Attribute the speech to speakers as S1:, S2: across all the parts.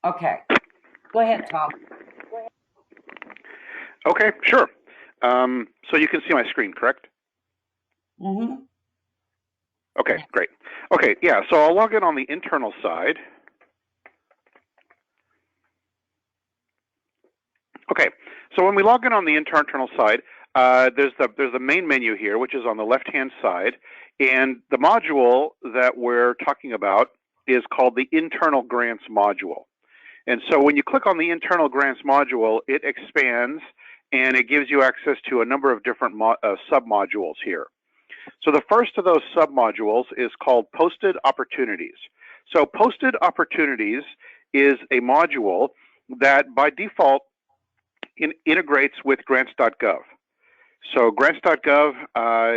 S1: Okay. Go ahead, Tom.
S2: Okay, sure. So you can see my screen, correct?
S1: Mm-hmm.
S2: Okay,
S1: Yes.
S2: great. Okay, yeah, so I'll log in on the internal side. Okay, so when we log in on the internal side, there's the main menu here, which is on the left-hand side, and the module that we're talking about is called the Internal Grants module. And so when you click on the Internal Grants module, it expands and it gives you access to a number of different sub-modules here. So the first of those sub-modules is called Posted Opportunities. So Posted Opportunities is a module that by default integrates with grants.gov. So grants.gov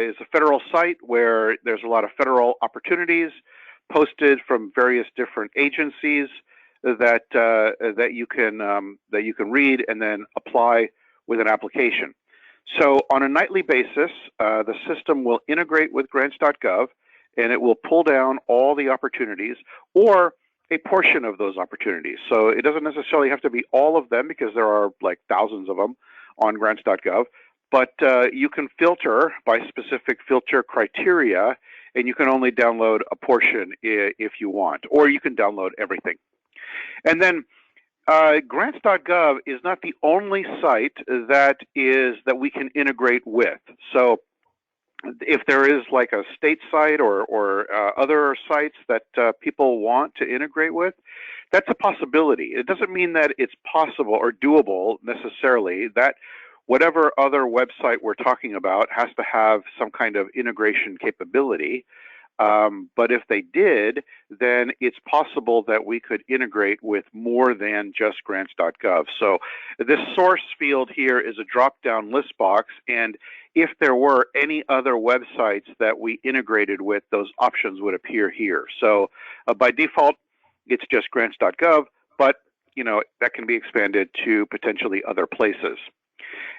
S2: is a federal site where there's a lot of federal opportunities posted from various different agencies that you can read and then apply with an application. So on a nightly basis, the system will integrate with grants.gov and it will pull down all the opportunities or a portion of those opportunities. So it doesn't necessarily have to be all of them because there are like thousands of them on grants.gov, but you can filter by specific filter criteria and you can only download a portion if you want, or you can download everything. And then grants.gov is not the only site that we can integrate with. So if there is like a state site or other sites that people want to integrate with, that's a possibility. It doesn't mean that it's possible or doable necessarily. That whatever other website we're talking about has to have some kind of integration capability. But if they did, then it's possible that we could integrate with more than just grants.gov. So this source field here is a drop-down list box, and if there were any other websites that we integrated with, those options would appear here. So by default, it's just grants.gov, but that can be expanded to potentially other places.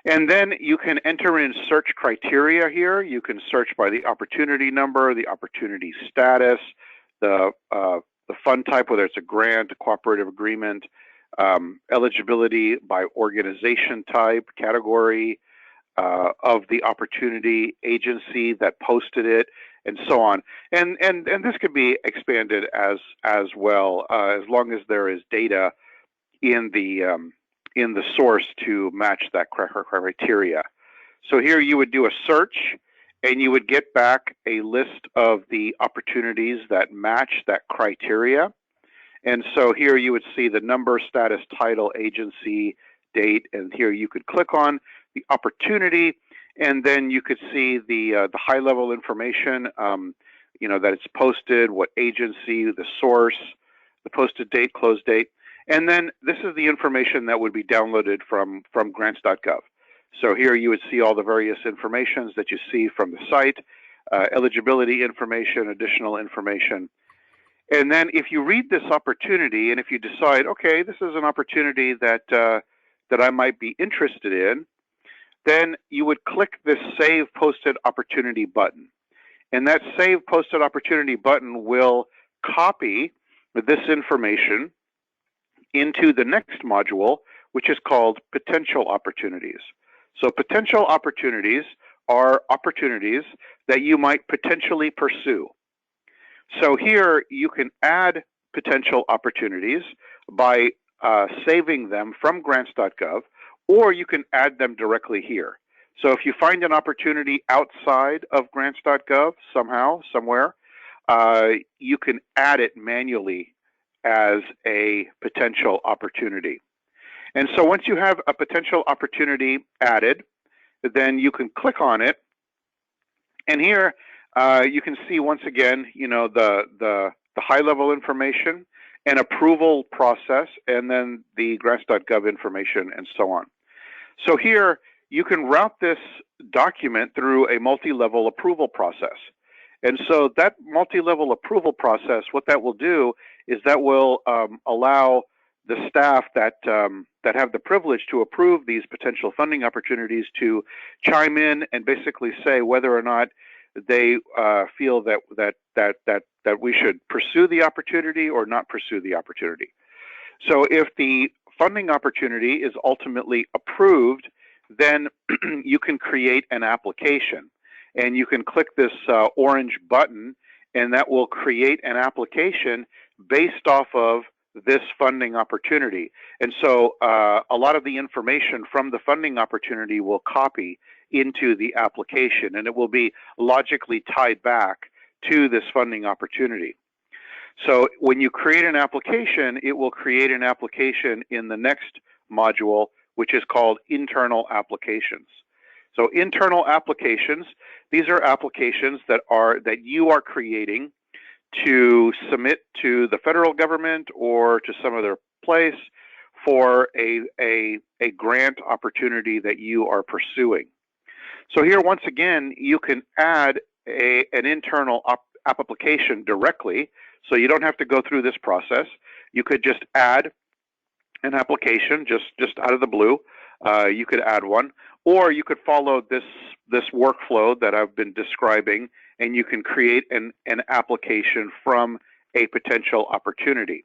S2: And then you can enter in search criteria here. You can search by the opportunity number, the opportunity status, the fund type, whether it's a grant, a cooperative agreement, eligibility by organization type, category of the opportunity, agency that posted it, and so on. And this could be expanded as well, as long as there is data in the source to match that criteria. So here you would do a search and you would get back a list of the opportunities that match that criteria. And so here you would see the number, status, title, agency, date, and here you could click on the opportunity and then you could see the high level information, that it's posted, what agency, the source, the posted date, close date. And then this is the information that would be downloaded from grants.gov. So here you would see all the various informations that you see from the site, eligibility information, additional information. And then if you read this opportunity and if you decide, okay, this is an opportunity that I might be interested in, then you would click this Save Posted Opportunity button. And that Save Posted Opportunity button will copy this information into the next module, which is called Potential Opportunities. So potential opportunities are opportunities that you might potentially pursue. So here you can add potential opportunities by saving them from grants.gov, or you can add them directly here. So if you find an opportunity outside of grants.gov somehow, somewhere, you can add it manually as a potential opportunity. And so once you have a potential opportunity added, then you can click on it. And here you can see once again, the high level information and approval process, and then the grants.gov information and so on. So here you can route this document through a multi-level approval process. And so that multi-level approval process, what that will do is that will allow the staff that have the privilege to approve these potential funding opportunities to chime in and basically say whether or not they feel that we should pursue the opportunity or not pursue the opportunity. So if the funding opportunity is ultimately approved, then you can create an application. And you can click this orange button, and that will create an application based off of this funding opportunity. And so a lot of the information from the funding opportunity will copy into the application, and it will be logically tied back to this funding opportunity. So when you create an application, it will create an application in the next module, which is called internal applications. So internal applications, these are applications that you are creating to submit to the federal government or to some other place for a grant opportunity that you are pursuing. So here, once again, you can add an internal application directly, so you don't have to go through this process. You could just add an application just out of the blue. You could add one, or you could follow this workflow that I've been describing, and you can create an application from a potential opportunity.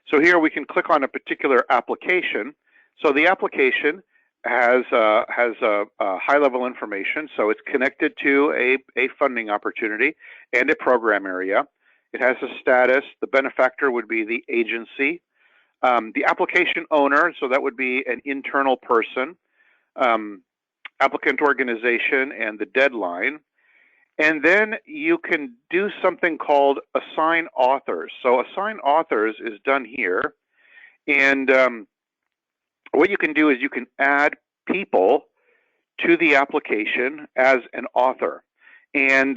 S2: So here we can click on a particular application. So the application has high-level information, so it's connected to a funding opportunity and a program area. It has a status. The benefactor would be the agency. The application owner, so that would be an internal person, applicant organization, and the deadline. And then you can do something called assign authors. So assign authors is done here. And what you can do is you can add people to the application as an author. And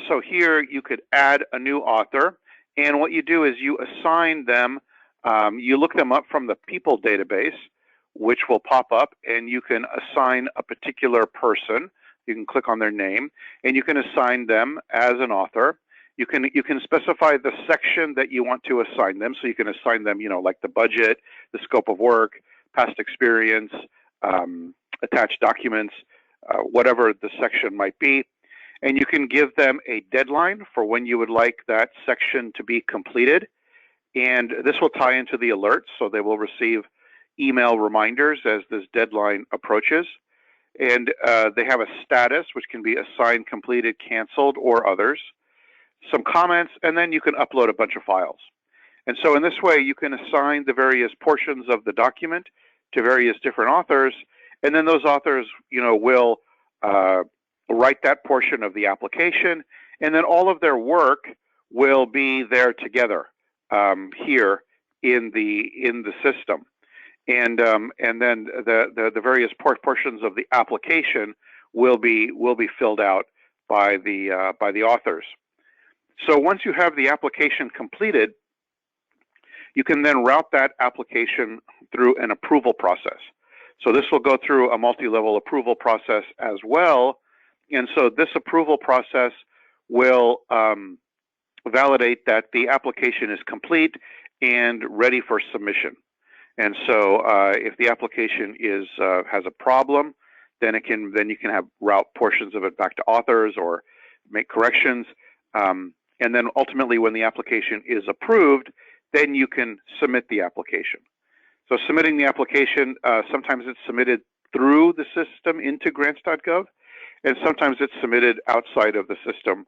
S2: so here you could add a new author. And what you do is you assign them, you look them up from the people database, which will pop up, and you can assign a particular person. You can click on their name, and you can assign them as an author. You can specify the section that you want to assign them. So you can assign them, like the budget, the scope of work, past experience, attached documents, whatever the section might be. And you can give them a deadline for when you would like that section to be completed. And this will tie into the alerts, so they will receive email reminders as this deadline approaches. And they have a status, which can be assigned, completed, canceled, or others. Some comments, and then you can upload a bunch of files. And so in this way, you can assign the various portions of the document to various different authors, and then those authors, will write that portion of the application, and then all of their work will be there together here in the system. And then the various portions of the application will be filled out by the authors. So once you have the application completed, you can then route that application through an approval process. So this will go through a multi-level approval process as well. And so this approval process will validate that the application is complete and ready for submission. And so if the application has a problem, then you can route portions of it back to authors or make corrections. And then ultimately, when the application is approved, then you can submit the application. So submitting the application, sometimes it's submitted through the system into grants.gov, and sometimes it's submitted outside of the system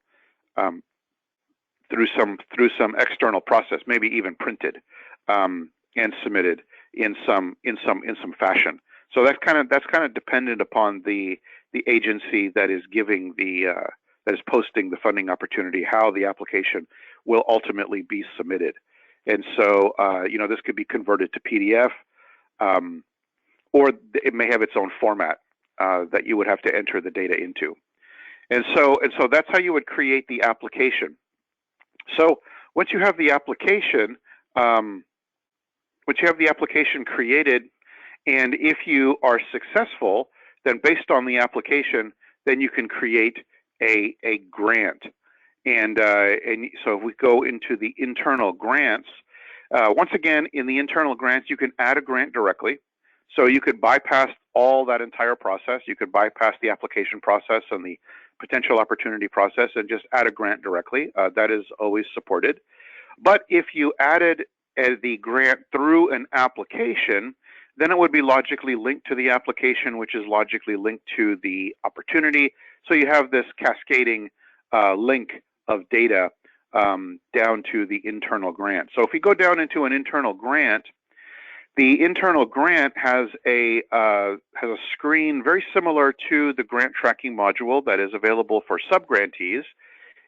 S2: through some external process, maybe even printed and submitted in some fashion. So that's kind of dependent upon the agency that is giving that is posting the funding opportunity, how the application will ultimately be submitted. And so this could be converted to PDF, or it may have its own format that you would have to enter the data into. And so that's how you would create the application. So once you have the application, created, and if you are successful, then based on the application, then you can create a grant. And so if we go into the internal grants, once again, in the internal grants, you can add a grant directly. So you could bypass all that entire process. You could bypass the application process and the potential opportunity process and just add a grant directly. That is always supported. But if you added the grant through an application, then it would be logically linked to the application, which is logically linked to the opportunity. So you have this cascading link of data down to the internal grant. So if we go down into an internal grant, the internal grant has a screen very similar to the grant tracking module that is available for subgrantees.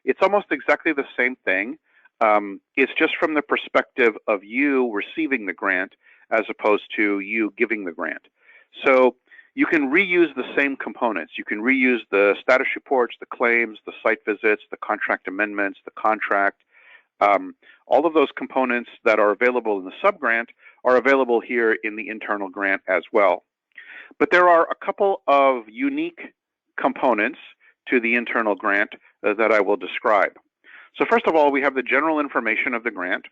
S2: It's almost exactly the same thing. It's just from the perspective of you receiving the grant as opposed to you giving the grant. So you can reuse the same components. You can reuse the status reports, the claims, the site visits, the contract amendments, the contract. All of those components that are available in the subgrant are available here in the internal grant as well. But there are a couple of unique components to the internal grant that I will describe. So first of all, we have the general information of the grant.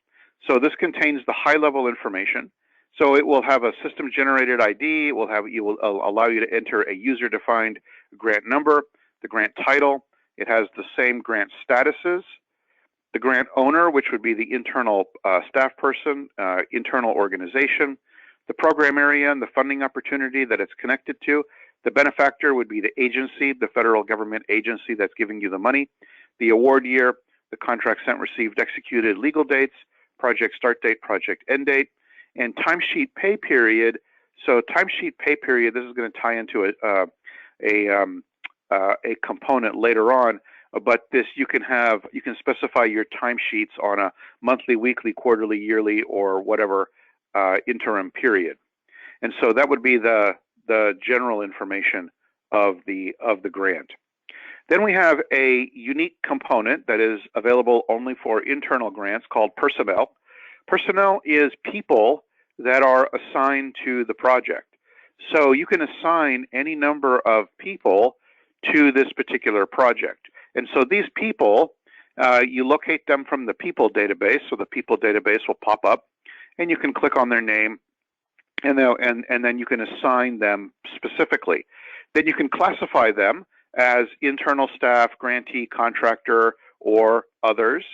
S2: So this contains the high-level information. So it will have a system-generated ID. It will allow you to enter a user-defined grant number, the grant title. It has the same grant statuses. The grant owner, which would be the internal staff person, internal organization, the program area and the funding opportunity that it's connected to. The benefactor would be the agency, the federal government agency that's giving you the money, the award year, the contract sent, received, executed, legal dates, project start date, project end date, and timesheet pay period. So timesheet pay period, this is going to tie into a component later on. But this you can specify your timesheets on a monthly, weekly, quarterly, yearly, or whatever interim period. And so that would be the general information of the grant. Then we have a unique component that is available only for internal grants called personnel. Personnel is people that are assigned to the project. So you can assign any number of people to this particular project. And so these people, you locate them from the people database. So the people database will pop up, and you can click on their name, and then you can assign them specifically. Then you can classify them as internal staff, grantee, contractor, or others.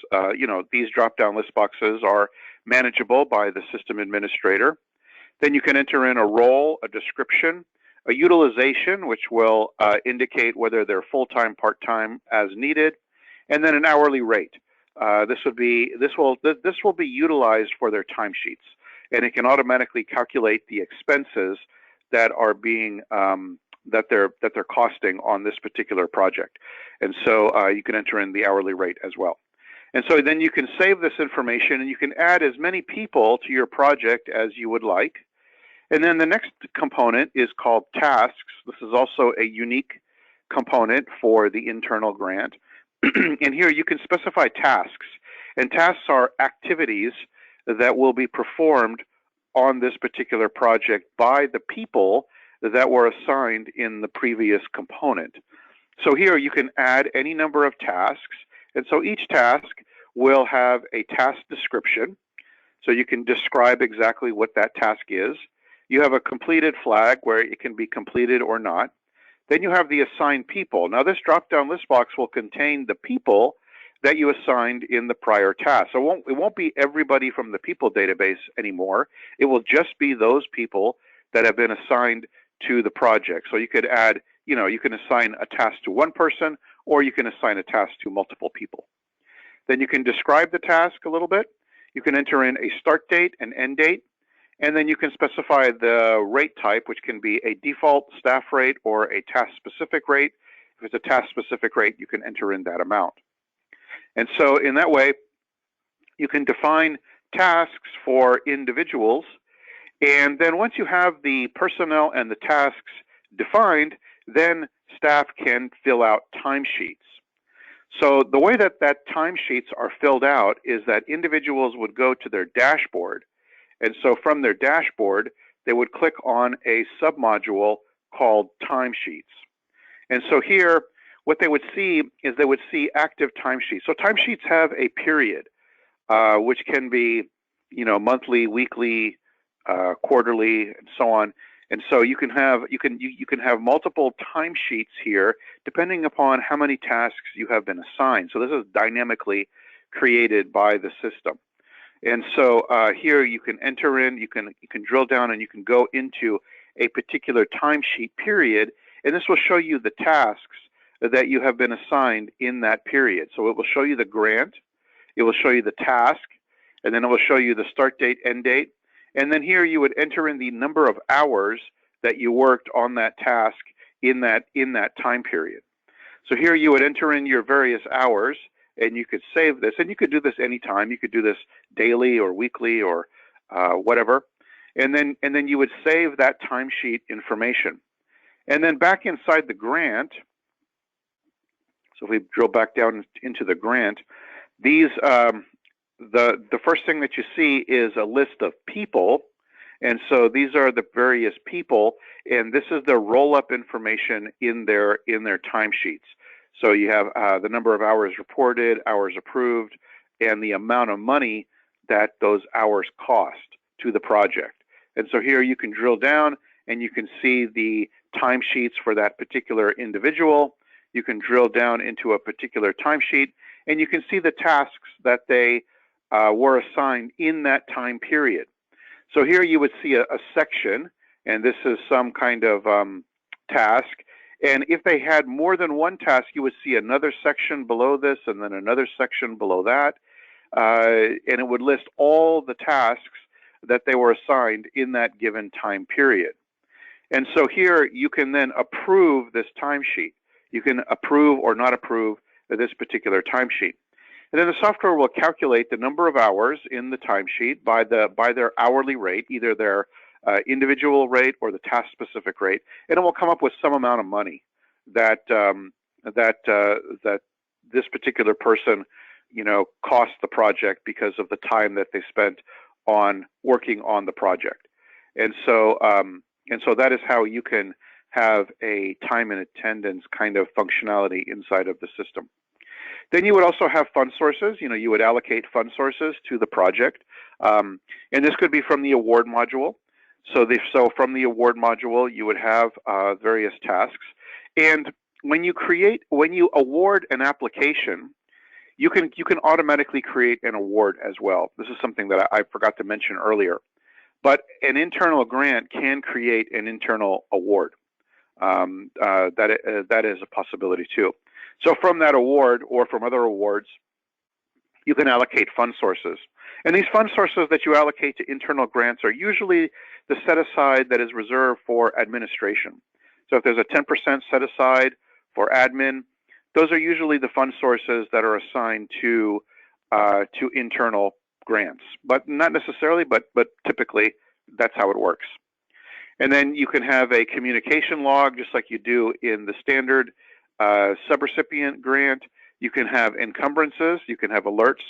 S2: These drop-down list boxes are manageable by the system administrator. Then you can enter in a role, a description, a utilization, which will indicate whether they're full-time, part-time, as needed, and then an hourly rate. This will be utilized for their timesheets, and it can automatically calculate the expenses that are being that they're costing on this particular project. And so you can enter in the hourly rate as well. And so then you can save this information, and you can add as many people to your project as you would like. And then the next component is called tasks. This is also a unique component for the internal grant. And here you can specify tasks. And tasks are activities that will be performed on this particular project by the people that were assigned in the previous component. So here you can add any number of tasks. And so each task will have a task description. So you can describe exactly what that task is. You have a completed flag where it can be completed or not. Then you have the assigned people. Now this drop-down list box will contain the people that you assigned in the prior task. So it won't be everybody from the people database anymore. It will just be those people that have been assigned to the project. So you could add, you can assign a task to one person, or you can assign a task to multiple people. Then you can describe the task a little bit. You can enter in a start date and end date. And then you can specify the rate type, which can be a default staff rate or a task-specific rate. If it's a task-specific rate, you can enter in that amount. And so in that way, you can define tasks for individuals. And then once you have the personnel and the tasks defined, then staff can fill out timesheets. So the way that timesheets are filled out is that individuals would go to their dashboard. And so from their dashboard, they would click on a submodule called timesheets. And so here, what they would see is they would see active timesheets. So timesheets have a period, which can be, monthly, weekly, quarterly, and so on. And so you can have multiple timesheets here, depending upon how many tasks you have been assigned. So this is dynamically created by the system. And so here you can enter in, you can drill down, and you can go into a particular timesheet period, and this will show you the tasks that you have been assigned in that period. So it will show you the grant, it will show you the task, and then it will show you the start date, end date, and then here you would enter in the number of hours that you worked on that task in that time period. So here you would enter in your various hours, and you could save this, and you could do this anytime. You could do this daily or weekly or whatever, and then you would save that timesheet information. And then back inside the grant, so if we drill back down into the grant, these the first thing that you see is a list of people, and so these are the various people, and this is the roll-up information in their timesheets. So you have the number of hours reported, hours approved, and the amount of money that those hours cost to the project. And so here you can drill down and you can see the timesheets for that particular individual. You can drill down into a particular timesheet, and you can see the tasks that they were assigned in that time period. So here you would see a section, and this is some kind of task. And if they had more than one task, you would see another section below this and then another section below that. And it would list all the tasks that they were assigned in that given time period. And so here you can then approve this timesheet. You can approve or not approve this particular timesheet. And then the software will calculate the number of hours in the timesheet by their hourly rate, either their individual rate or the task-specific rate, and it will come up with some amount of money that that this particular person, cost the project because of the time that they spent on working on the project. And so that is how you can have a time and attendance kind of functionality inside of the system. Then you would also have fund sources. You would allocate fund sources to the project, and this could be from the award module. So from the award module, you would have various tasks. And when you award an application, you can automatically create an award as well. This is something that I forgot to mention earlier. But an internal grant can create an internal award. That is a possibility too. So from that award or from other awards, you can allocate fund sources. And these fund sources that you allocate to internal grants are usually the set aside that is reserved for administration. So if there's a 10% set aside for admin, those are usually the fund sources that are assigned to internal grants. But not necessarily, but typically that's how it works. And then you can have a communication log, just like you do in the standard subrecipient grant. You can have encumbrances, you can have alerts,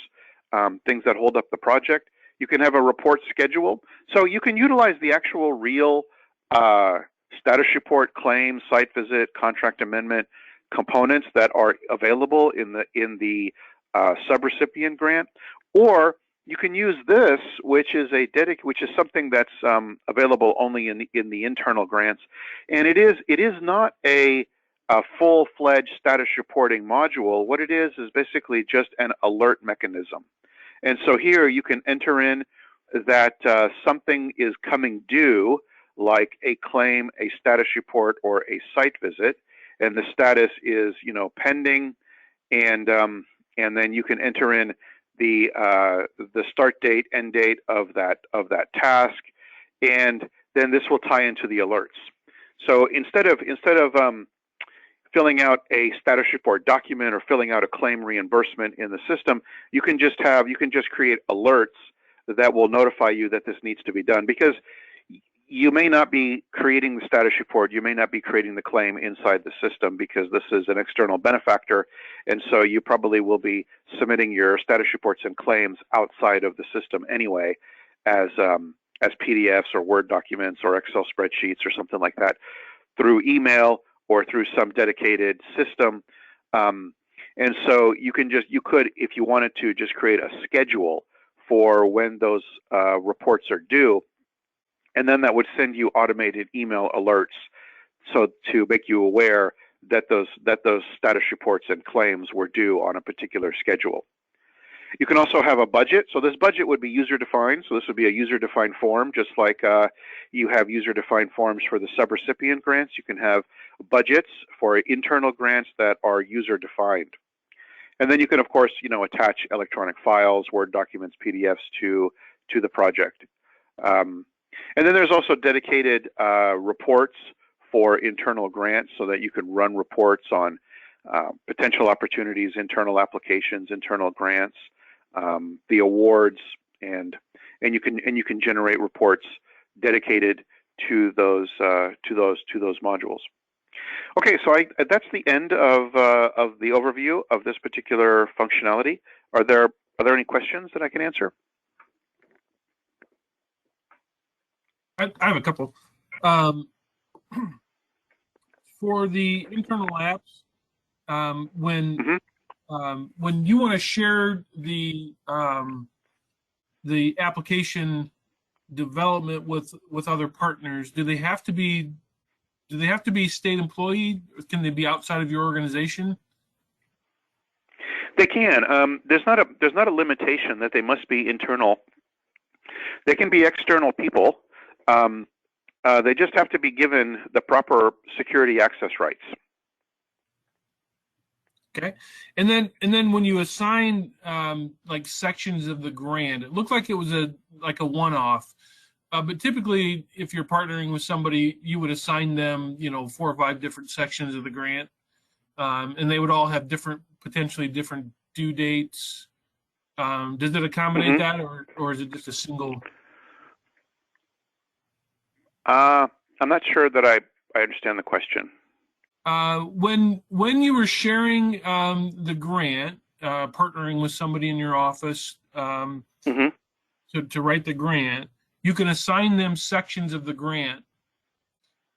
S2: things that hold up the project. You can have a report schedule. So you can utilize the actual real status report, claim, site visit, contract amendment components that are available in the subrecipient grant, or you can use this, which is something that's available only in the internal grants, and it is not a full-fledged status reporting module. What it is basically just an alert mechanism. And so here you can enter in that something is coming due, like a claim, a status report, or a site visit, and the status is pending, and then you can enter in the start date, end date of that task, and then this will tie into the alerts. So instead of filling out a status report document or filling out a claim reimbursement in the system, you can just create alerts that will notify you that this needs to be done, because you may not be creating the status report, you may not be creating the claim inside the system, because this is an external benefactor, and so you probably will be submitting your status reports and claims outside of the system anyway, as PDFs or Word documents or Excel spreadsheets or something like that, through email or through some dedicated system. And so you could, if you wanted to, just create a schedule for when those reports are due, and then that would send you automated email alerts, so to make you aware that those status reports and claims were due on a particular schedule. You can also have a budget. So this budget would be user-defined. So this would be a user-defined form, just like you have user-defined forms for the subrecipient grants. You can have budgets for internal grants that are user-defined. And then you can, of course, attach electronic files, Word documents, PDFs to the project. And then there's also dedicated reports for internal grants so that you can run reports on potential opportunities, internal applications, internal grants, the awards, and you can generate reports dedicated to those modules. Okay, so that's the end of the overview of this particular functionality. Are there any questions that I can answer?
S3: I have a couple. For the internal apps, when you want to share the application development with other partners, do they have to be state employee? Can they be outside of your organization?
S2: They can. There's not a limitation that they must be internal. They can be external people. They just have to be given the proper security access rights.
S3: Okay, and then when you assign like sections of the grant, it looked like it was like a one-off. But typically, if you're partnering with somebody, you would assign them, 4 or 5 different sections of the grant, and they would all have potentially different due dates. Does it accommodate that, or is it just a single?
S2: I'm not sure that I understand the question.
S3: When you were sharing the grant, partnering with somebody in your office to write the grant, you can assign them sections of the grant.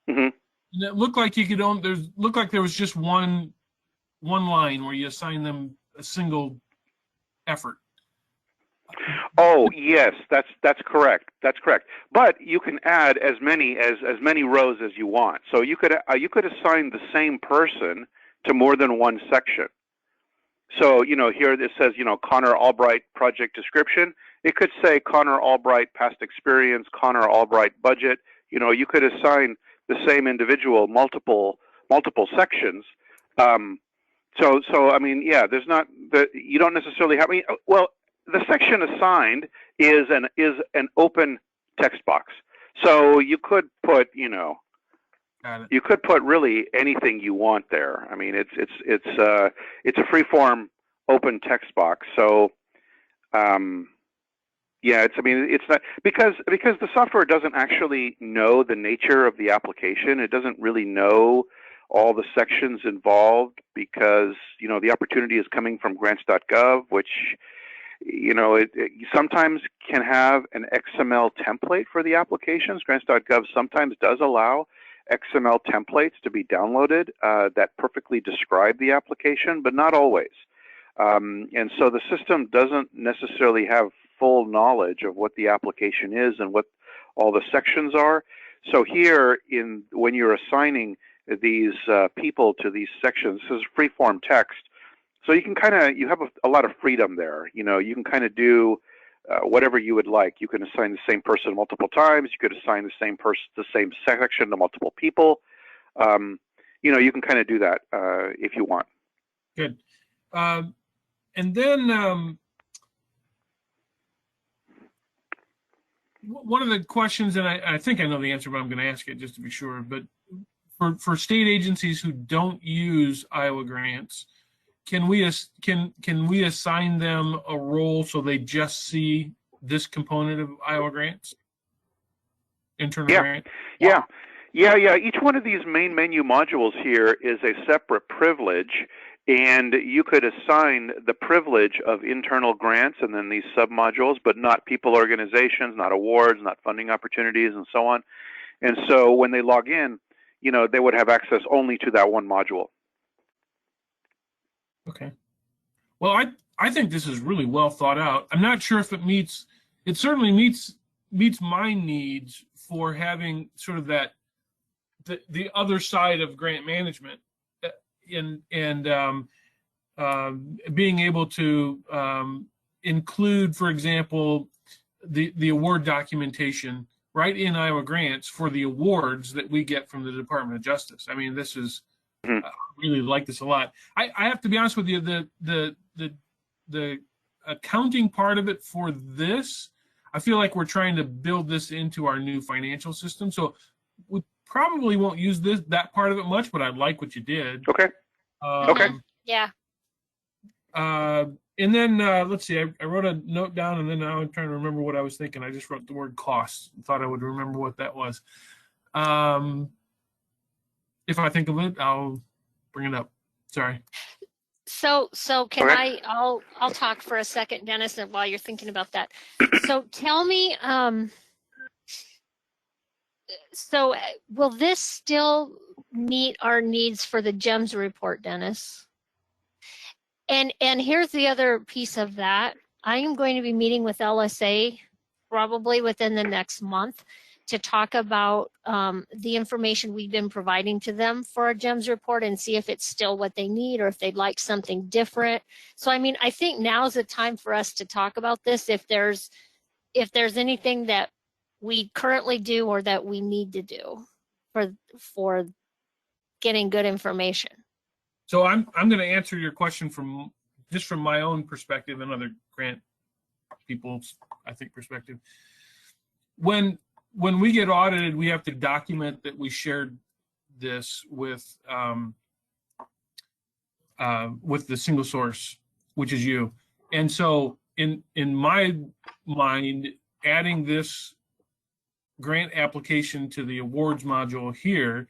S3: And it looked like there was just one line where you assign them a single effort.
S2: Oh yes, that's correct. That's correct. But you can add as many rows as you want. So you could assign the same person to more than one section. So here it says Connor Albright project description. It could say Connor Albright past experience, Connor Albright budget. You could assign the same individual multiple sections. So I mean, yeah, there's not you don't necessarily have. Well, the section assigned is an open text box. So you could put you could put really anything you want there. I mean, it's a free-form open text box. So yeah, it's not because the software doesn't actually know the nature of the application. It doesn't really know all the sections involved because the opportunity is coming from grants.gov, which it sometimes can have an XML template for the applications. Grants.gov sometimes does allow XML templates to be downloaded that perfectly describe the application, but not always. And so the system doesn't necessarily have full knowledge of what the application is and what all the sections are. So here, when you're assigning these people to these sections, this is free-form text. So you can you have a lot of freedom there. You can kind of do whatever you would like. You can assign the same person multiple times. You could assign the same section to multiple people. You can kind of do that if you want.
S3: Good. And then one of the questions, and I think I know the answer, but I'm going to ask it just to be sure. But for state agencies who don't use Iowa grants, can we assign them a role so they just see this component of Iowa grants? Internal grant?
S2: Yeah. Each one of these main menu modules here is a separate privilege, and you could assign the privilege of internal grants and then these submodules, but not people organizations, not awards, not funding opportunities, and so on. And so when they log in, they would have access only to that one module.
S3: Okay. Well, I think this is really well thought out. I'm not sure if it certainly meets my needs for having sort of the other side of grant management and being able to include, for example, the award documentation right in Iowa Grants for the awards that we get from the Department of Justice. I mean, this is
S2: Mhm.
S3: I really like this a lot. I have to be honest with you, the accounting part of it for this, I feel like we're trying to build this into our new financial system. So we probably won't use that part of it much, but I like what you did.
S2: Okay. Okay.
S4: Yeah.
S3: And then let's see, I wrote a note down, and then now I'm trying to remember what I was thinking. I just wrote the word cost. Thought I would remember what that was. If I think of it, I'll bring it up. Sorry.
S4: So can
S2: Okay.
S4: I'll talk for a second, Dennis, and while you're thinking about that. So tell me, so will this still meet our needs for the GEMS report, Dennis? And here's the other piece of that. I am going to be meeting with LSA probably within the next month to talk about the information we've been providing to them for our GEMS report and see if it's still what they need or if they'd like something different. So, I mean, I think now's the time for us to talk about this if there's anything that we currently do or that we need to do for getting good information.
S3: So I'm going to answer your question from my own perspective and other grant people's, I think, perspective. When we get audited, we have to document that we shared this with the single source, which is you. And so in my mind, adding this grant application to the awards module here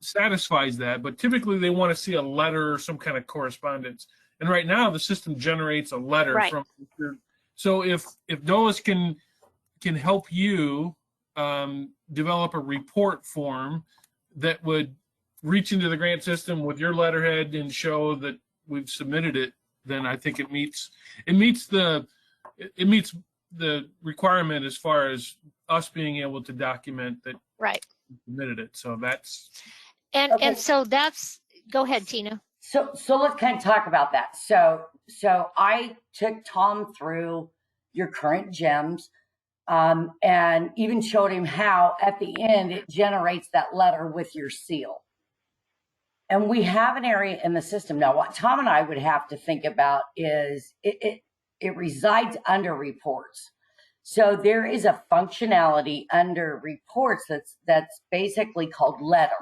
S3: satisfies that, but typically they want to see a letter or some kind of correspondence. And right now the system generates a letter
S4: Right.
S3: from. So if DOLIS can help you develop a report form that would reach into the grant system with your letterhead and show that we've submitted it, then I think it meets the requirement as far as us being able to document that
S4: Right.
S3: we submitted it. So that's.
S1: Okay.
S4: And so that's, go ahead, Tina.
S1: So let's kind of talk about that. So I took Tom through your current GEMS, and even showed him how at the end it generates that letter with your seal. And we have an area in the system now. What Tom and I would have to think about is it resides under reports. So there is a functionality under reports that's basically called letter.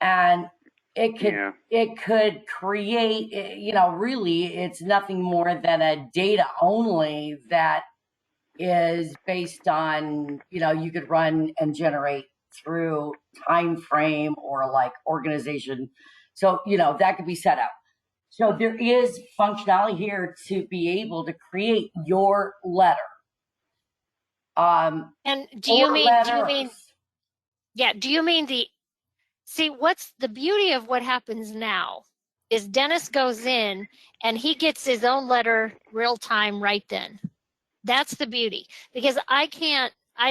S1: And it could create, really it's nothing more than a data only that is based on, you could run and generate through time frame or like organization. So, that could be set up. So there is functionality here to be able to create your letter.
S4: And do you mean see, what's the beauty of what happens now is Dennis goes in and he gets his own letter real time right then. That's the beauty, because I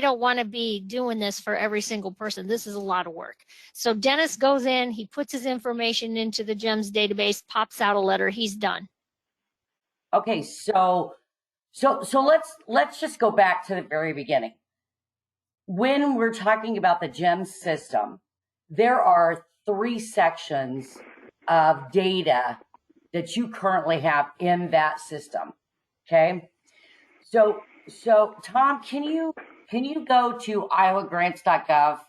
S4: don't want to be doing this for every single person. This is a lot of work. So Dennis goes in, he puts his information into the GEMS database, pops out a letter, he's done.
S1: Okay, so let's just go back to the very beginning. When we're talking about the GEMS system, there are 3 sections of data that you currently have in that system. Okay. So Tom, can you go to iowagrants.gov?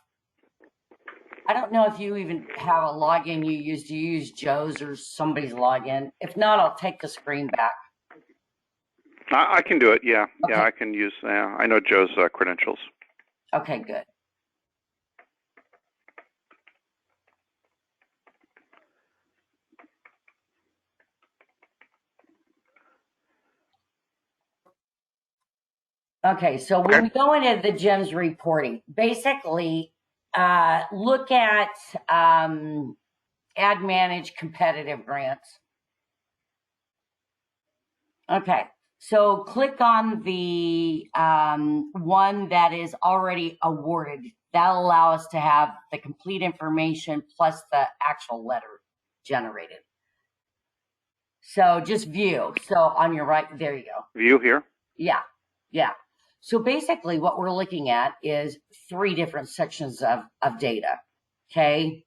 S1: I don't know if you even have a login you use. Do you use Joe's or somebody's login? If not, I'll take the screen back.
S2: I can do it. Yeah.
S1: Okay.
S2: Yeah, I can use. I know Joe's credentials.
S1: Okay, good. Okay, so when we go into the GEMS reporting, basically look at Ad Manage competitive grants. Okay, so click on the one that is already awarded. That'll allow us to have the complete information plus the actual letter generated. So just view. So on your right, there you go.
S2: View here.
S1: Yeah, yeah. So basically what we're looking at is 3 different sections of data. Okay.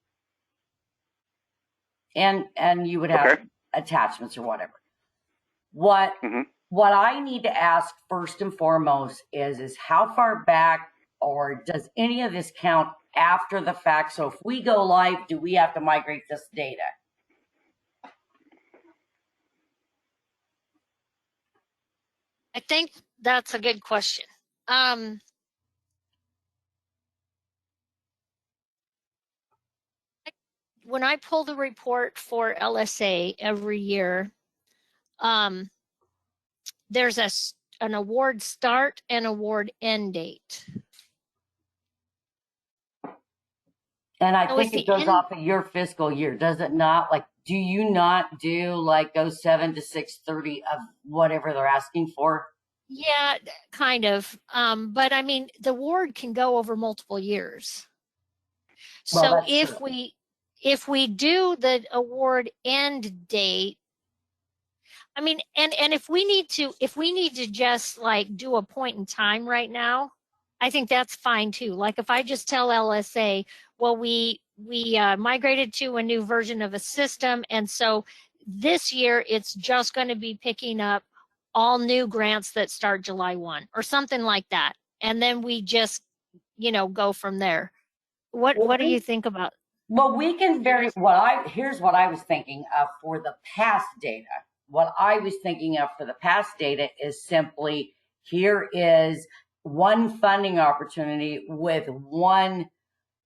S1: And you would have
S2: Okay.
S1: attachments or whatever. What
S2: hmm
S1: what I need to ask first and foremost is how far back, or does any of this count after the fact? So if we go live, do we have to migrate this data?
S4: I think that's a good question. When I pull the report for LSA every year, there's an award start and award end date.
S1: And I
S4: So
S1: think
S4: it's
S1: it
S4: the
S1: goes
S4: end.
S1: off of your fiscal year, does it not? Like, do you not do like 07 to 6/30 of whatever they're asking for?
S4: Yeah, kind of. But I mean, the award can go over multiple years.
S1: Well,
S4: So
S1: that's true.
S4: if we do the award end date, I mean, and if we need to just like do a point in time right now, I think that's fine too. Like if I just tell LSA, well, we migrated to a new version of a system, and so this year it's just going to be picking up all new grants that start July 1 or something like that, and then we just go from there.
S1: Well,
S4: What do you think about?
S1: we can here's what I was thinking of for the past data. What I was thinking of for the past data is simply here is one funding opportunity with one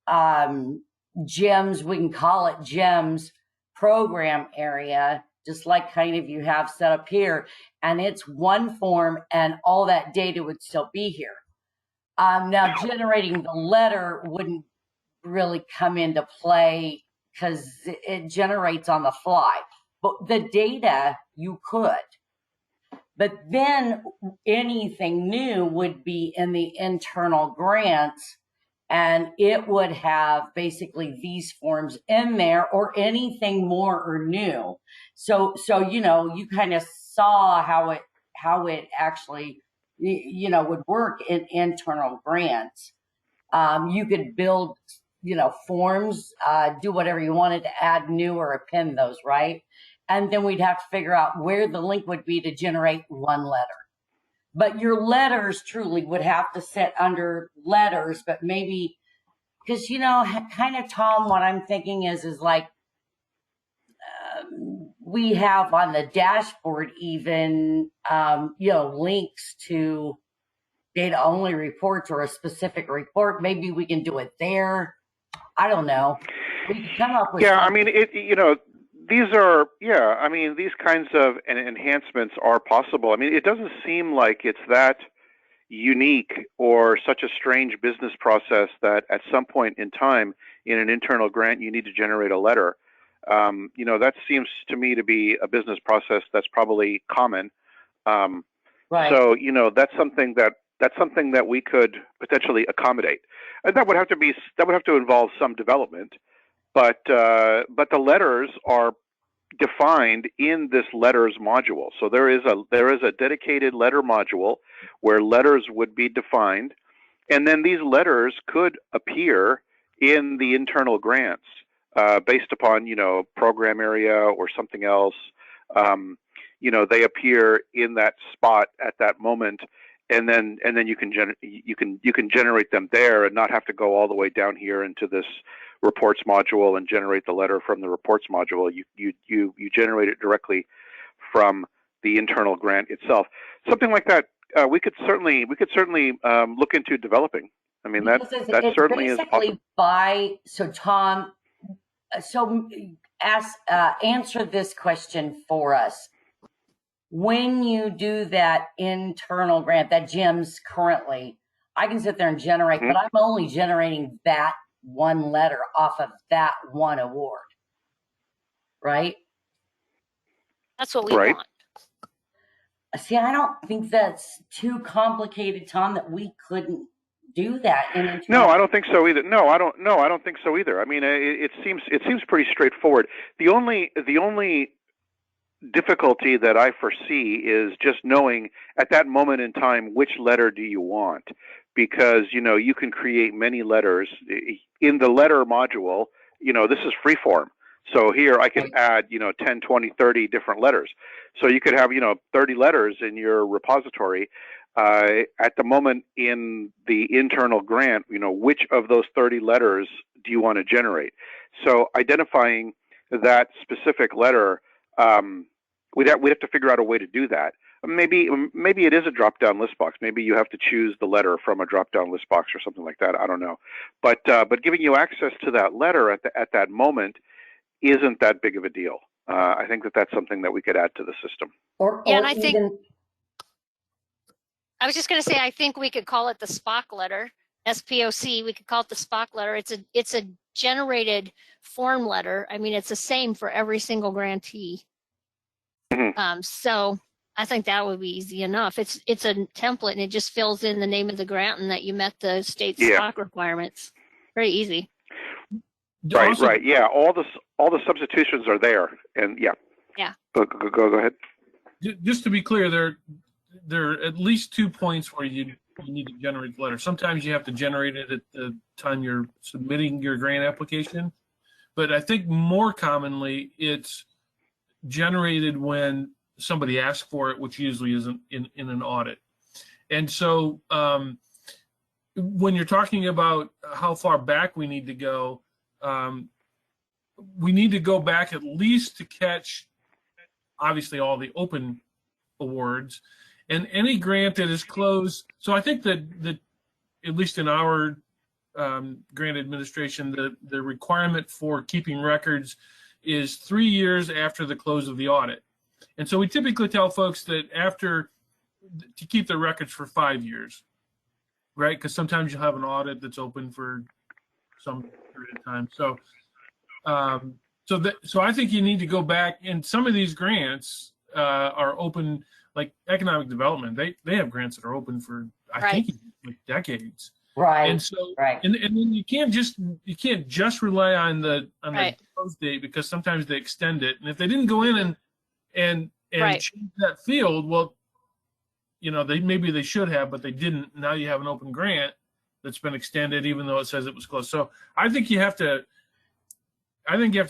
S1: GEMS, we can call it GEMS program area, just like kind of you have set up here. And it's one form and all that data would still be here. Now generating the letter wouldn't really come into play because it generates on the fly. But the data you could. But then anything new would be in the internal grants, and it would have basically these forms in there or anything more or new. So you kind of saw how it actually would work in internal grants. You could build forms, do whatever you wanted to add new or append those, right? And then we'd have to figure out where the link would be to generate one letter. But your letters truly would have to sit under letters, but maybe because kind of Tom, what I'm thinking is like we have on the dashboard even links to data only reports or a specific report. Maybe we can do it there. I don't know. We can come up with
S2: Yeah, I
S1: something.
S2: mean, these kinds of enhancements are possible. I mean, it doesn't seem like it's that unique or such a strange business process that at some point in time in an internal grant you need to generate a letter. That seems to me to be a business process that's probably common.
S1: Right.
S2: So that's something that we could potentially accommodate. And that would have to involve some development, but the letters are defined in this letters module. So there is a dedicated letter module where letters would be defined, and then these letters could appear in the internal grants based upon program area or something else. They appear in that spot at that moment, and then you can generate them there and not have to go all the way down here into this reports module and generate the letter from the reports module. You generate it directly from the internal grant itself. Something like that we could certainly look into developing. I mean, that certainly is possible.
S1: So Tom, answer this question for us. When you do that internal grant, that GEMS currently, I can sit there and generate, but I'm only generating that one letter off of that one award, right?
S4: That's what we
S2: Right.
S4: want.
S1: See, I don't think that's too complicated, Tom, that we couldn't do that.
S2: No, I don't think so either. No, I don't think so either. I mean, it seems pretty straightforward. The only difficulty that I foresee is just knowing at that moment in time which letter do you want, because you can create many letters in the letter module. This is freeform. So here I can add 10, 20, 30 different letters. So you could have 30 letters in your repository. At the moment in the internal grant, which of those 30 letters do you want to generate? So identifying that specific letter, we'd have to figure out a way to do that. Maybe it is a drop-down list box. Maybe you have to choose the letter from a drop-down list box or something like that. I don't know, but giving you access to that letter at that moment isn't that big of a deal. I think that's something that we could add to the system.
S4: And I think I was just going to say, I think we could call it the SPOC letter, SPOC. We could call it the SPOC letter. It's a generated form letter. I mean, it's the same for every single grantee.
S2: Mm-hmm.
S4: So I think that would be easy enough. It's a template, and it just fills in the name of the grant and that you met the state SPOC requirements. Very easy.
S2: Right. Yeah. All the substitutions are there, and yeah. Go ahead.
S3: Just to be clear, there are at least 2 points where you need to generate the letter. Sometimes you have to generate it at the time you're submitting your grant application, but I think more commonly it's generated when somebody asks for it, which usually isn't in an audit. And so when you're talking about how far back we need to go back at least to catch, obviously, all the open awards and any grant that is closed. So I think that at least in our grant administration, the requirement for keeping records is 3 years after the close of the audit. And so we typically tell folks that to keep their records for 5 years, right? Because sometimes you'll have an audit that's open for some period of time. So I think you need to go back, and some of these grants are open, like economic development. They have grants that are open for I think like decades.
S1: Right.
S3: And so and then you can't just rely on the close date, because sometimes they extend it. And if they didn't go in and change that field, well, maybe they should have, but they didn't. Now you have an open grant that's been extended, even though it says it was closed. So I think you have to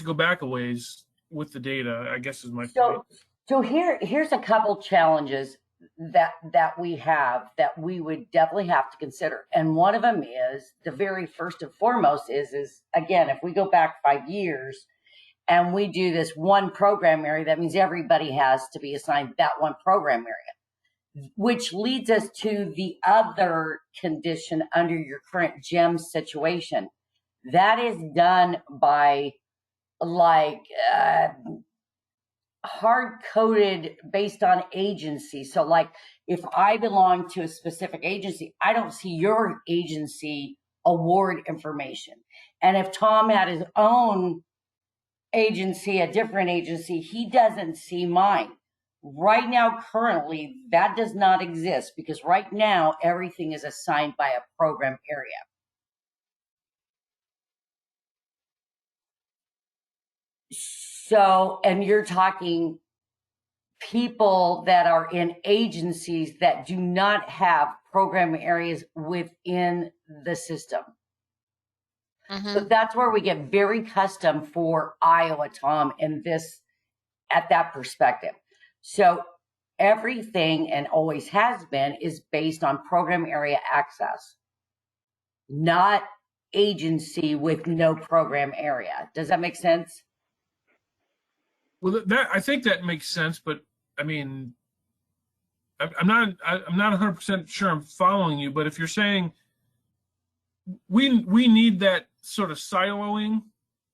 S3: go back a ways with the data, I guess is my point.
S1: So here's a couple challenges that we have that we would definitely have to consider. And one of them is, the very first and foremost is again, if we go back 5 years and we do this one program area, that means everybody has to be assigned that one program area, which leads us to the other condition under your current GEM situation. That is done by hard-coded based on agency. So like if I belong to a specific agency, I don't see your agency award information. And if Tom had his own agency, a different agency, he doesn't see mine. Right now, currently, that does not exist, because right now everything is assigned by a program area. So, and you're talking people that are in agencies that do not have program areas within the system. So that's where we get very custom for Iowa, Tom, in this, at that perspective. So everything, and always has been, is based on program area access, not agency with no program area. Does that make sense?
S3: Well, I think that makes sense, but I mean, I'm not 100% sure I'm following you. But if you're saying we need that sort of siloing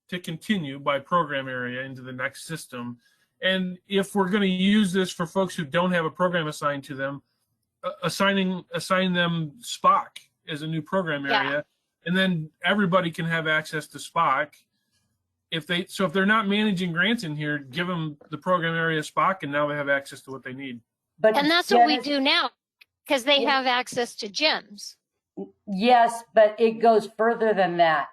S3: to continue by program area into the next system, and if we're going to use this for folks who don't have a program assigned to them, assign them SPOC as a new program area, and then everybody can have access to SPOC. If they're not managing grants in here, give them the program area SPOC, and now they have access to what they need.
S4: And that's what we do now, because they have access to GEMS.
S1: Yes, but it goes further than that.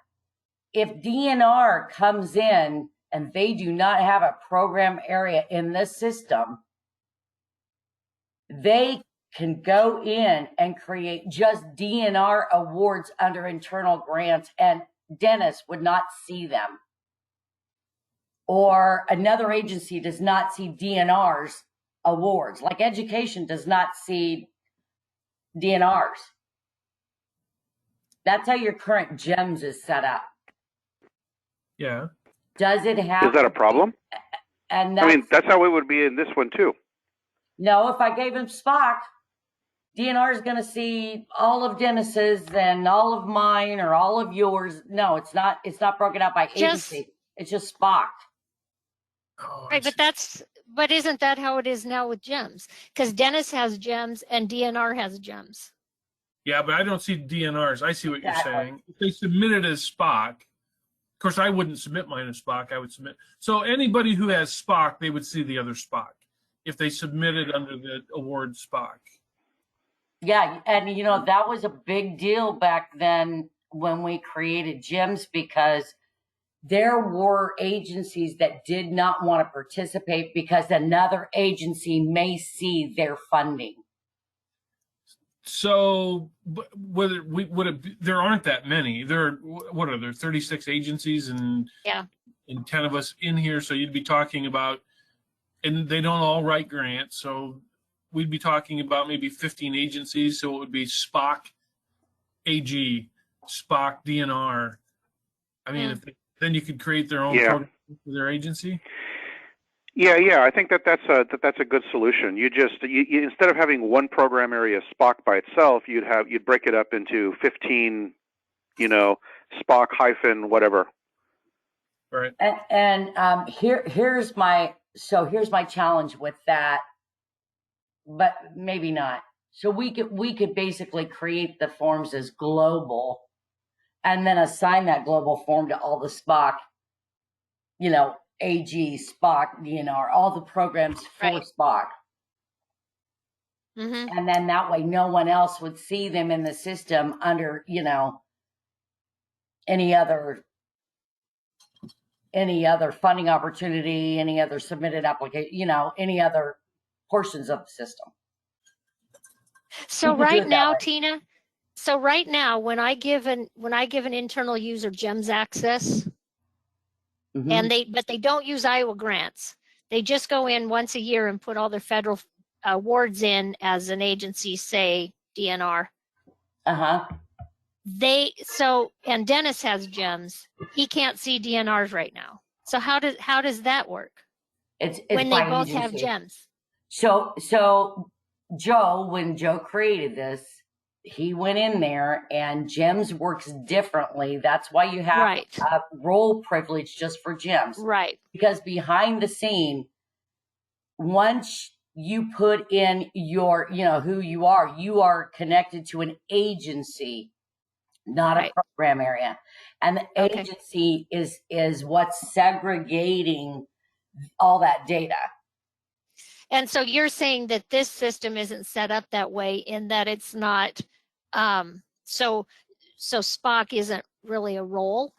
S1: If DNR comes in and they do not have a program area in this system, they can go in and create just DNR awards under internal grants, and Dennis would not see them. Or another agency does not see DNR's awards, like education does not see DNRs. That's how your current GEMS is set up.
S3: Yeah.
S1: Does it have?
S2: Is that a problem?
S1: And
S2: I mean, that's how it would be in this one too.
S1: no, if I gave him Spock, DNR is going to see all of Dennis's and all of mine or all of yours. No, it's not. It's not broken out by agency. It's just Spock.
S3: Oh,
S4: Right, but isn't that how it is now with GEMS? Because Dennis has GEMS and DNR has GEMS.
S3: yeah, but I don't see DNRs. I see what you're
S1: Exactly.
S3: saying. If they submit it as Spock, of course, I wouldn't submit mine as Spock. I would submit. So anybody who has Spock, they would see the other Spock if they submitted under the award Spock.
S1: Yeah, and you know, that was a big deal back then when we created GEMS, because there were agencies that did not want to participate because another agency may see their funding.
S3: So whether we would have, there aren't that many. What are there? 36 agencies and
S4: Yeah.
S3: and 10 of us in here. So you'd be talking about, and they don't all write grants. So we'd be talking about maybe 15 agencies. So it would be Spock AG, Spock DNR. I mean, then you could create their own program for their agency.
S2: Yeah. I think that's a good solution. You instead of having one program area Spock by itself, you'd break it up into 15, Spock hyphen whatever.
S3: Right.
S1: And here's my challenge with that, but maybe not. So we could basically create the forms as global, and then assign that global form to all the Spock, AG, Spock, DNR, all the programs for
S4: Right.
S1: Spock.
S4: Mm-hmm.
S1: And then that way no one else would see them in the system under, any other funding opportunity, any other submitted application, any other portions of the system.
S4: So
S1: We could do
S4: right
S1: it that
S4: now,
S1: way.
S4: Tina, when I give an internal user GEMS access,
S1: Mhm.
S4: and they don't use Iowa grants, they just go in once a year and put all their federal awards in as an agency, say DNR.
S1: Uh-huh.
S4: And Dennis has GEMS. He can't see DNRs right now. So how does that work
S1: It's
S4: when they
S1: by
S4: both have
S1: agency.
S4: GEMS?
S1: So Joe, when Joe created this, he went in there, and GEMS works differently. That's why you have
S4: Right.
S1: a role privilege just for GEMS.
S4: Right.
S1: Because behind the scene, once you put in your, who you are connected to an agency, not
S4: Right.
S1: a program area. And the
S4: Okay.
S1: agency is what's segregating all that data.
S4: And so you're saying that this system isn't set up that way, in that it's not, so Spock isn't really a role,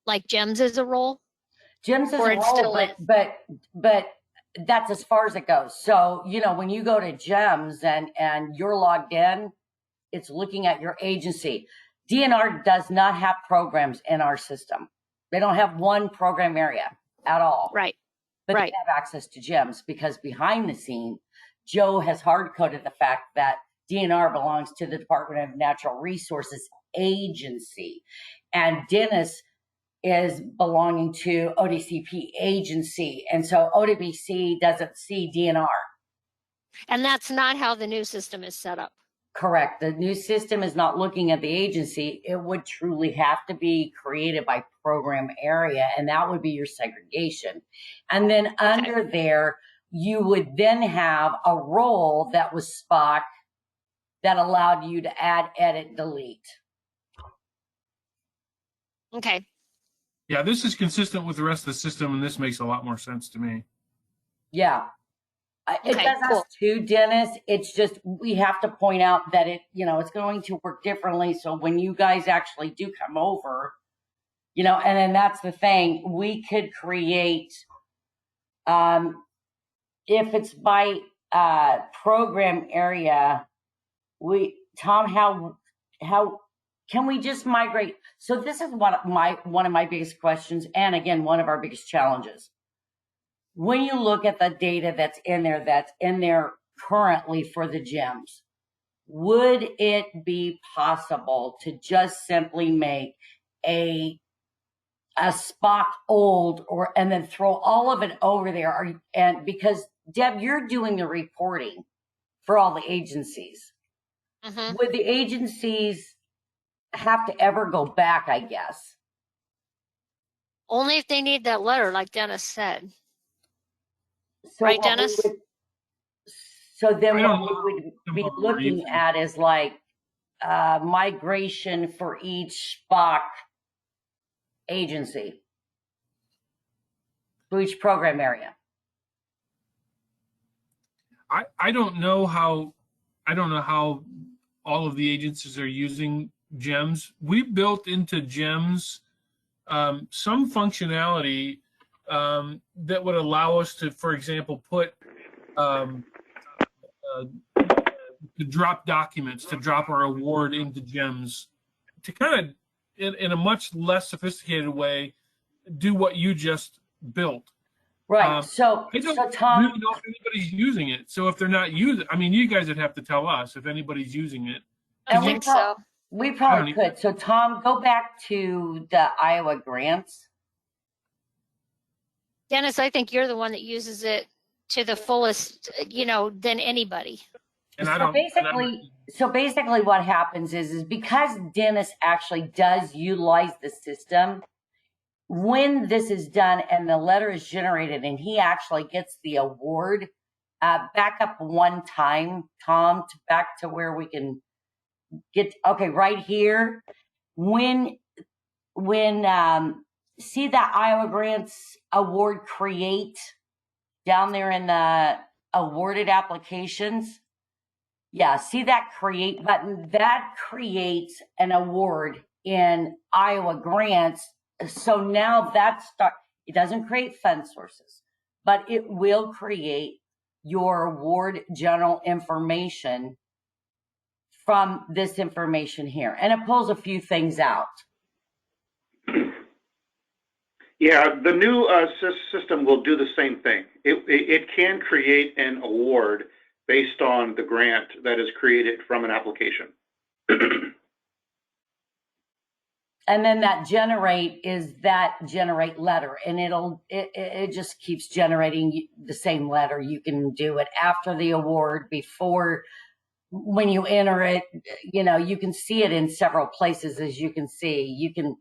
S4: like GEMS is a role?
S1: GEMS is
S4: Or
S1: a
S4: it's
S1: role,
S4: still in.
S1: but that's as far as it goes. So, when you go to GEMS and you're logged in, it's looking at your agency. DNR does not have programs in our system. They don't have one program area at all.
S4: Right.
S1: But
S4: Right.
S1: they have access to GEMS, because behind the scene, Joe has hard-coded the fact that DNR belongs to the Department of Natural Resources agency, and Dennis is belonging to ODCP agency. And so ODBC doesn't see DNR.
S4: And that's not how the new system is set up.
S1: Correct. The new system is not looking at the agency. It would truly have to be created by program area, and that would be your segregation. And then under there, you would then have a role that was Spock that allowed you to add, edit, delete.
S4: Okay.
S3: Yeah, this is consistent with the rest of the system, and this makes a lot more sense to me.
S1: Yeah. It
S4: Okay,
S1: does
S4: cool.
S1: us too, Dennis. It's just we have to point out that it's going to work differently. So when you guys actually do come over, You know, and then that's the thing. We could create, if it's by program area, Tom, how can we just migrate? So this is one of my biggest questions, and again, one of our biggest challenges. When you look at the data that's in there currently for the gyms, would it be possible to just simply make a Spock old and then throw all of it over there? And because Deb, you're doing the reporting for all the agencies.
S4: Mhm.
S1: Would the agencies have to ever go back, I guess?
S4: Only if they need that letter, like Dennis said.
S1: So
S4: Right,
S1: what we
S4: Dennis?
S1: so then
S3: I
S1: what
S3: don't
S1: we
S3: know
S1: would be
S3: what we're
S1: looking
S3: using.
S1: at is like migration for each Spock agency, for each program area.
S3: I don't know how all of the agencies are using GEMS. We built into GEMS some functionality that would allow us to, for example, put to drop documents, to drop our award into GEMS, to kind of, in a much less sophisticated way, do what you just built.
S1: Right. So
S3: I don't
S1: Tom,
S3: really know if anybody's using it. So if they're not using, I mean, you guys would have to tell us if anybody's using it.
S4: I
S1: and
S4: think so.
S1: we
S3: I
S1: probably
S3: don't
S1: could. So Tom, go back to the Iowa grants.
S4: Dennis, I think you're the one that uses it to the fullest, than anybody.
S3: And
S1: So basically what happens is because Dennis actually does utilize the system, when this is done and the letter is generated and he actually gets the award, back up one time, Tom, back to where we can get, okay, right here. When see that Iowa Grants Award create down there in the awarded applications? Yeah, see that create button? That creates an award in Iowa Grants. So now it doesn't create fund sources, but it will create your award general information from this information here. And it pulls a few things out.
S2: Yeah, the new system will do the same thing. It can create an award based on the grant that is created from an application.
S1: And then that generate letter, and it just keeps generating the same letter. You can do it after the award, before, when you enter it. You can see it in several places. As you can see, you can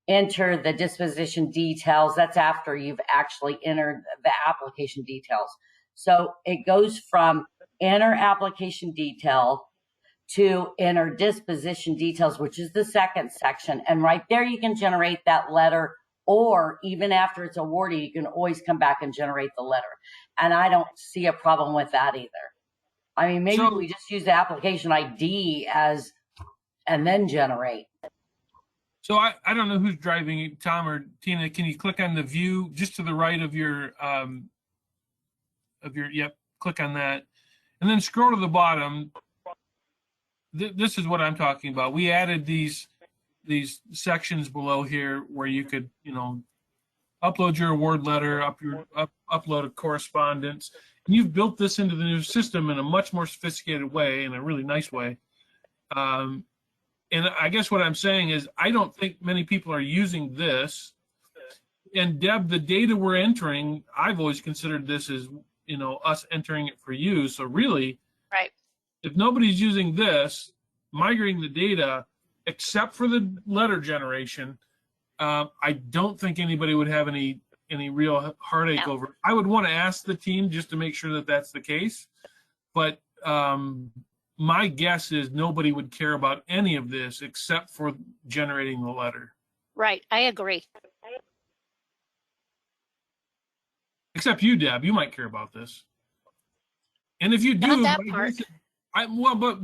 S1: enter the disposition details. That's after you've actually entered the application details. So it goes from enter application detail to enter disposition details, which is the second section. And right there, you can generate that letter, or even after it's awarded, you can always come back and generate the letter. And I don't see a problem with that either. I mean, maybe we just use the application ID and then generate.
S3: So I don't know who's driving, Tom or Tina. Can you click on the view just to the right of your yep, click on that, and then scroll to the bottom. This is what I'm talking about. We added these sections below here where you could, upload your award letter, upload a correspondence. And you've built this into the new system in a much more sophisticated way, in a really nice way. And I guess what I'm saying is I don't think many people are using this. And Deb, the data we're entering, I've always considered this as, us entering it for you. So really,
S4: right,
S3: if nobody's using this, migrating the data, except for the letter generation, I don't think anybody would have any real heartache over it. I would want to ask the team just to make sure that that's the case. But my guess is nobody would care about any of this except for generating the letter.
S4: right. I agree.
S3: Except you, Deb. You might care about this. And if you do,
S4: Not that part.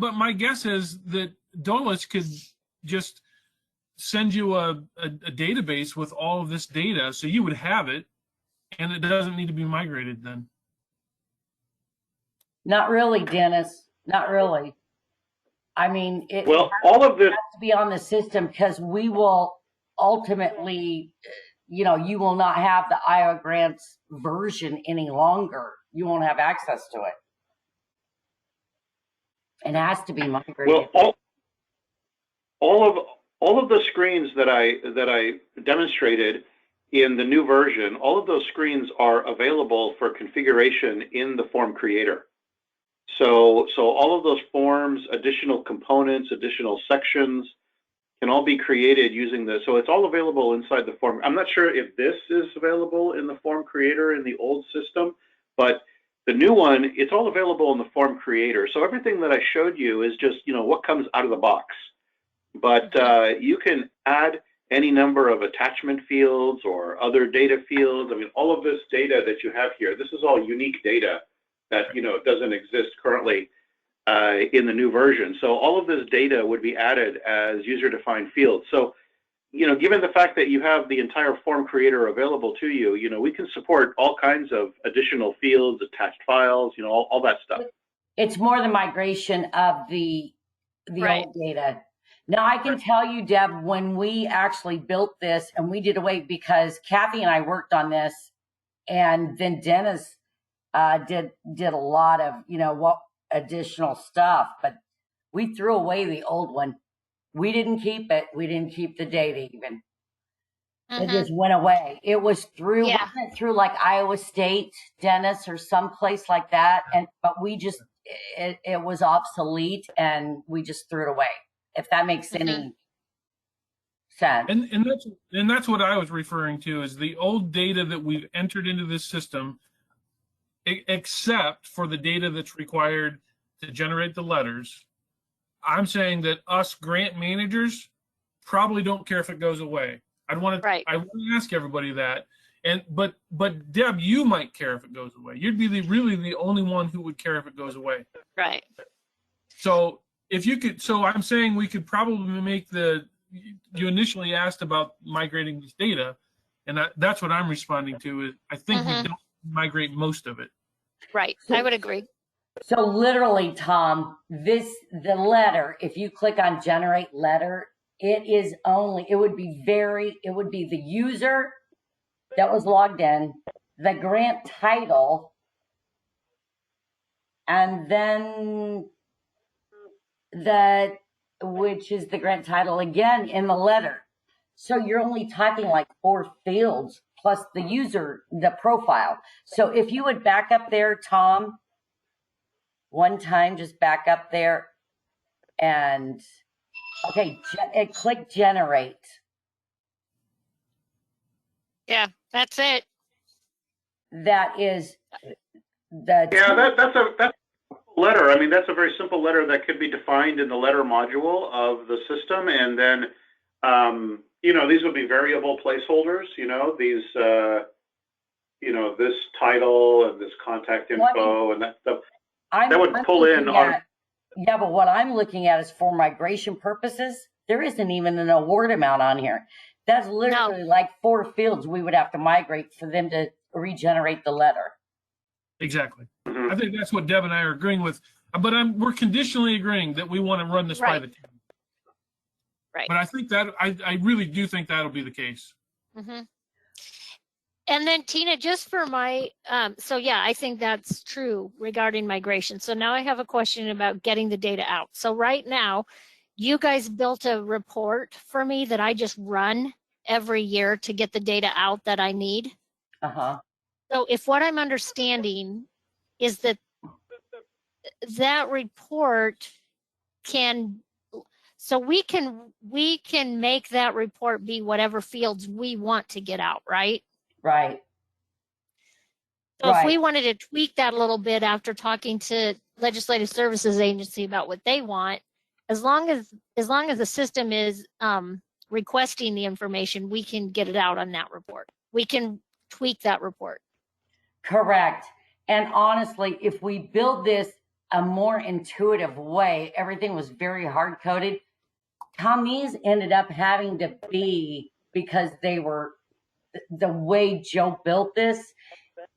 S3: but my guess is that Dulles could just send you a database with all of this data, so you would have it, and it doesn't need to be migrated then.
S1: Not really, Dennis. Not really. I mean, it
S2: Well, all of this,
S1: has to be on the system because we will ultimately, you will not have the Iowa Grants version any longer. You won't have access to it. It has to be migrated.
S2: well, all of the screens that I demonstrated in the new version, all of those screens are available for configuration in the form creator. So all of those forms, additional components, additional sections can all be created using this. So it's all available inside the form. I'm not sure if this is available in the form creator in the old system, but the new one, it's all available in the form creator. So everything that I showed you is just, what comes out of the box. But you can add any number of attachment fields or other data fields. I mean, all of this data that you have here, this is all unique data that, doesn't exist currently in the new version. So all of this data would be added as user-defined fields. So, given the fact that you have the entire form creator available to you, we can support all kinds of additional fields, attached files, all that stuff.
S1: It's more the migration of the
S4: Right.
S1: old data. Now, I can tell you, Deb, when we actually built this and we did away, because Kathy and I worked on this, and then Dennis did a lot of, what additional stuff, but we threw away the old one. We didn't keep it. We didn't keep the data even. It just went away. It was through,
S4: Yeah.
S1: wasn't it through like Iowa State, Dennis, or someplace like that? But we just, it was obsolete and we just threw it away. If that makes any sense.
S3: And that's what I was referring to, is the old data that we've entered into this system, except for the data that's required to generate the letters. I'm saying that us grant managers probably don't care if it goes away. I want to ask everybody that. But Deb, you might care if it goes away. You'd be really the only one who would care if it goes away.
S4: Right.
S3: So if you could, I'm saying we could probably make you initially asked about migrating this data, and that's what I'm responding to, is I think we don't migrate most of it.
S4: Right. I would agree.
S1: So literally, Tom, the letter, if you click on generate letter, it would be the user that was logged in, the grant title, and then which is the grant title again in the letter. So you're only talking like 4 fields plus the user, the profile. So if you would back up there, Tom, one time, just back up there and, okay, click generate.
S4: Yeah, that's it.
S1: That is
S2: that's a letter. I mean, that's a very simple letter that could be defined in the letter module of the system. And then, these would be variable placeholders, these, this title and this contact info and that stuff. That would pull in on.
S1: Yeah, but what I'm looking at is for migration purposes. There isn't even an award amount on here. That's literally like 4 fields we would have to migrate for them to regenerate the letter.
S3: Exactly. I think that's what Deb and I are agreeing with. But we're conditionally agreeing that we want to run this by the team.
S4: Right.
S3: But I think that I really do think that'll be the case.
S4: And then Tina, just for my, I think that's true regarding migration. So now I have a question about getting the data out. So right now, you guys built a report for me that I just run every year to get the data out that I need. So if what I'm understanding is that report we can make that report be whatever fields we want to get out, right?
S1: Right.
S4: So if we wanted to tweak that a little bit after talking to Legislative Services Agency about what they want, as long as the system is requesting the information, we can get it out on that report. We can tweak that report.
S1: Correct. And honestly, if we build this a more intuitive way, everything was very hard coded. Tommy's ended up having to be, because they were, the way Joe built this,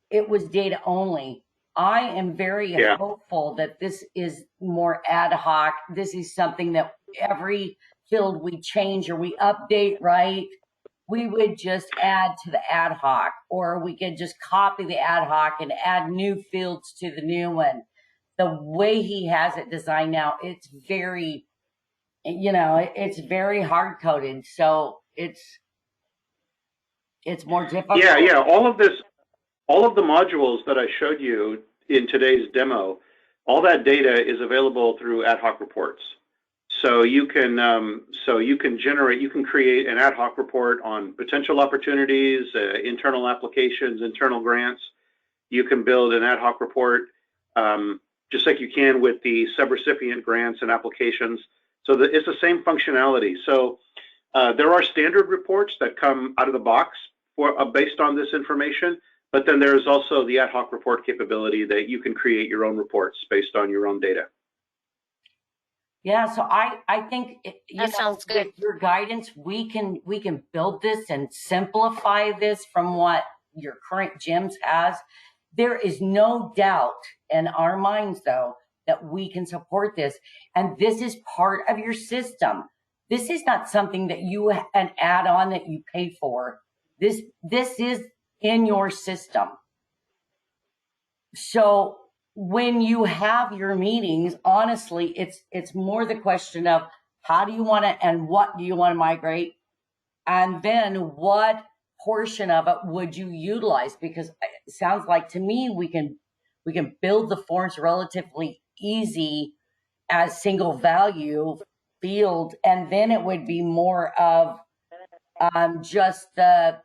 S1: it was data only. I am very
S2: Yeah.
S1: hopeful that this is more ad hoc. This is something that every field we change or we update, right? We would just add to the ad hoc, or we could just copy the ad hoc and add new fields to the new one. The way he has it designed now, it's very, it's very hard coded. So it's more difficult.
S2: Yeah. All of the modules that I showed you in today's demo, all that data is available through ad hoc reports. So you can create an ad hoc report on potential opportunities, internal applications, internal grants. You can build an ad hoc report just like you can with the subrecipient grants and applications. So it's the same functionality. So there are standard reports that come out of the box based on this information, but then there's also the ad hoc report capability that you can create your own reports based on your own data.
S1: Yeah, so I think
S4: That sounds good.
S1: with your guidance, we can build this and simplify this from what your current GEMS has. There is no doubt in our minds, though, that we can support this, and this is part of your system. This is not something that an add-on that you pay for. This is in your system. So when you have your meetings, honestly, it's more the question of how do you want to and what do you want to migrate, and then what portion of it would you utilize? Because it sounds like to me we can build the forms relatively easy as single value field, and then it would be more of just the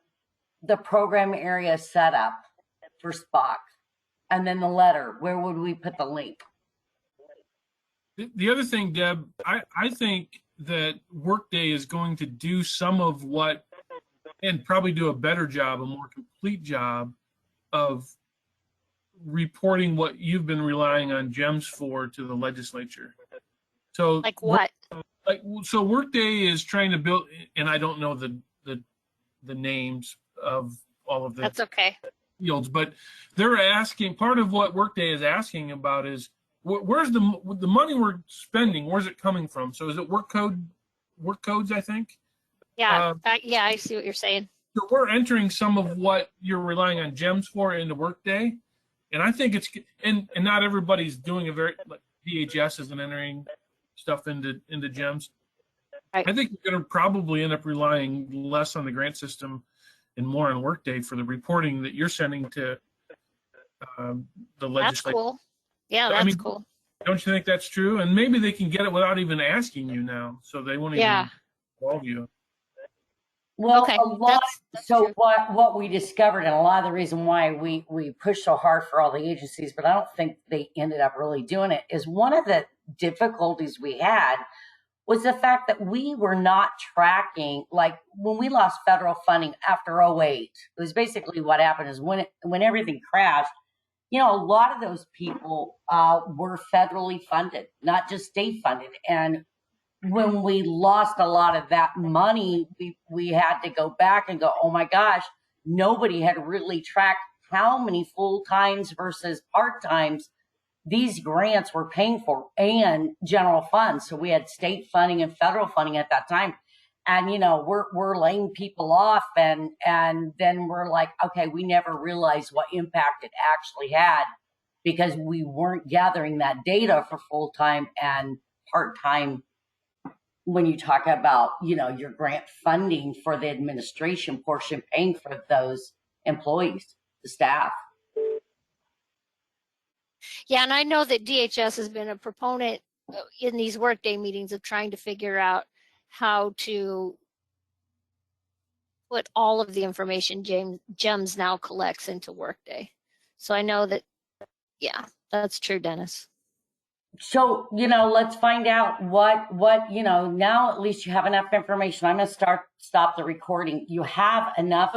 S1: program area setup for Spock. And then the letter, where would we put the link?
S3: The other thing, Deb, I think that Workday is going to do some of what, and probably do a better job, a more complete job of reporting what you've been relying on GEMS for to the legislature. So
S4: Like what?
S3: So Workday is trying to build, and I don't know the names of all of the
S4: That's okay.
S3: fields, but they're asking, part of what Workday is asking about is where's the money we're spending, where's it coming from? So is it work codes, I think?
S4: Yeah, yeah, I see what you're saying.
S3: So we're entering some of what you're relying on GEMS for into Workday, and I think it's, and not everybody's doing like DHS isn't entering stuff into GEMS.
S4: Right.
S3: I think you're going to probably end up relying less on the grant system and more on Workday for the reporting that you're sending to the legislature.
S4: That's cool. Yeah,
S3: I
S4: that's
S3: mean,
S4: cool.
S3: Don't you think that's true? And maybe they can get it without even asking you now, so they won't even involve you.
S1: Well,
S4: Okay,
S1: a lot.
S4: that's
S1: So
S4: true.
S1: what we discovered, and a lot of the reason why we pushed so hard for all the agencies, but I don't think they ended up really doing it, is one of the difficulties we had was the fact that we were not tracking, like when we lost federal funding after 2008, it was basically what happened is when everything crashed, a lot of those people were federally funded, not just state funded. And when we lost a lot of that money, we had to go back and go, oh my gosh, nobody had really tracked how many full-times versus part-times these grants were paying for, and general funds. So we had state funding and federal funding at that time. And, we're laying people off, and then we're like, okay, we never realized what impact it actually had because we weren't gathering that data for full-time and part-time. When you talk about, your grant funding for the administration portion, paying for those employees, the staff.
S4: Yeah, and I know that DHS has been a proponent in these Workday meetings of trying to figure out how to put all of the information GEMS now collects into Workday. So I know that, yeah, that's true, Dennis.
S1: So, let's find out what, now at least you have enough information. I'm going to stop the recording. You have enough